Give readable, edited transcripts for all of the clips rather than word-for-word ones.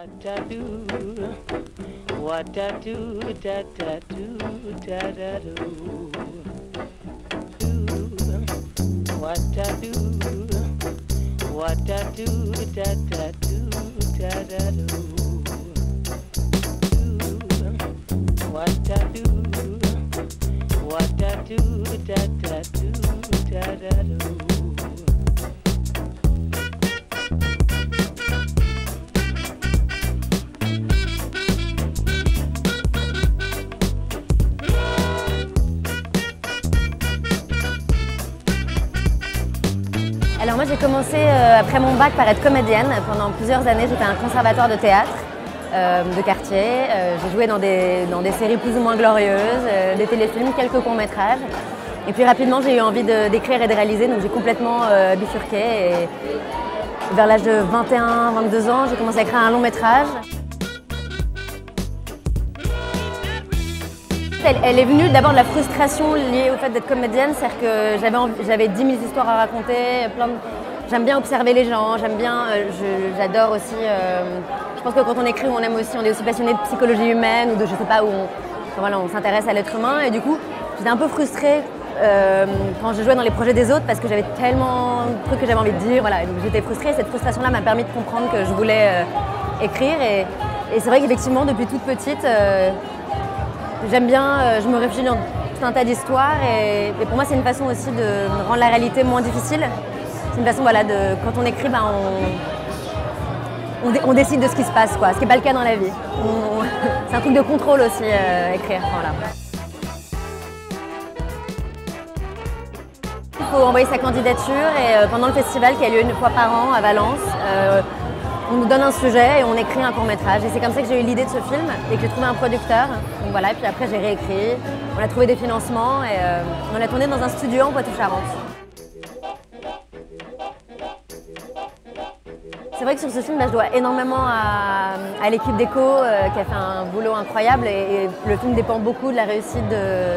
What I do, what I do, da da do, da da do. What I do, what I do, da da do, da da do. What I do, what I do, da da do, da da do. Alors moi j'ai commencé après mon bac par être comédienne. Pendant plusieurs années j'étais à un conservatoire de théâtre de quartier. J'ai joué dans des séries plus ou moins glorieuses, des téléfilms, quelques courts-métrages. Et puis rapidement j'ai eu envie d'écrire et de réaliser, donc j'ai complètement bifurqué. Et vers l'âge de 21-22 ans, j'ai commencé à écrire un long-métrage. Elle est venue d'abord de la frustration liée au fait d'être comédienne, c'est-à-dire que j'avais 10 000 histoires à raconter, j'aime bien observer les gens, j'adore aussi, je pense que quand on écrit, on est aussi passionné de psychologie humaine ou de je sais pas où on s'intéresse à l'être humain et du coup j'étais un peu frustrée quand je jouais dans les projets des autres parce que j'avais tellement de trucs que j'avais envie de dire, voilà, donc j'étais frustrée et cette frustration-là m'a permis de comprendre que je voulais écrire et c'est vrai qu'effectivement depuis toute petite, j'aime bien, je me réfugie dans tout un tas d'histoires et pour moi c'est une façon aussi de rendre la réalité moins difficile. C'est une façon, voilà, quand on écrit, on décide de ce qui se passe, quoi, ce qui n'est pas le cas dans la vie. C'est un truc de contrôle aussi, écrire. Voilà. Il faut envoyer sa candidature et pendant le festival qui a lieu une fois par an à Valence, on nous donne un sujet et on écrit un court-métrage. Et c'est comme ça que j'ai eu l'idée de ce film et que j'ai trouvé un producteur. Donc voilà, et puis après j'ai réécrit, on a trouvé des financements et on a tourné dans un studio en Poitou-Charentes. C'est vrai que sur ce film, je dois énormément à l'équipe d'écho qui a fait un boulot incroyable et le film dépend beaucoup de la réussite de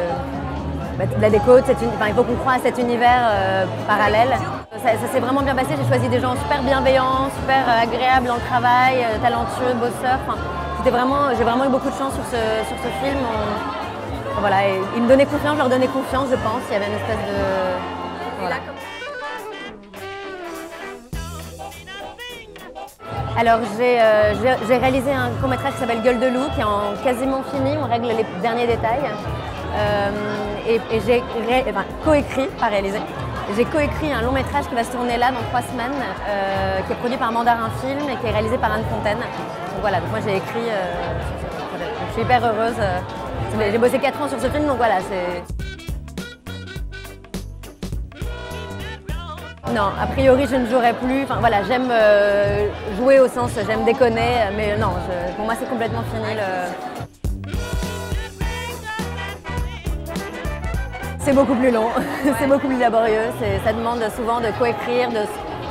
la déco. Il faut qu'on croie à cet univers parallèle. Ça s'est vraiment bien passé, j'ai choisi des gens super bienveillants, super agréables dans le travail, talentueux, bosseurs. J'ai vraiment eu beaucoup de chance sur ce film. Voilà, et ils me donnaient confiance, je leur donnais confiance, je pense. Il y avait une espèce de... Voilà. Alors j'ai réalisé un court-métrage qui s'appelle Gueule de loup, qui est quasiment fini, on règle les derniers détails. Et j'ai coécrit, pas réalisé. J'ai coécrit un long-métrage qui va se tourner là dans 3 semaines, qui est produit par Mandarin Film et qui est réalisé par Anne Fontaine. Donc voilà, donc moi j'ai écrit sur ce projet. Donc, je suis hyper heureuse. J'ai bossé 4 ans sur ce film, donc voilà, c'est... Non, a priori je ne jouerai plus. Enfin voilà, j'aime jouer au sens, j'aime déconner, mais non, pour moi c'est complètement fini. C'est beaucoup plus long, c'est beaucoup plus laborieux. Ça demande souvent de coécrire,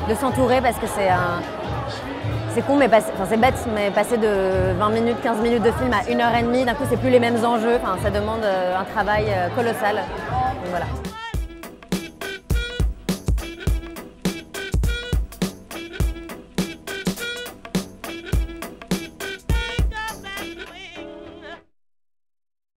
de s'entourer parce que c'est con, mais c'est bête, mais passer de 20 minutes, 15 minutes de film à 1h30, d'un coup c'est plus les mêmes enjeux. Enfin, ça demande un travail colossal. Donc, voilà.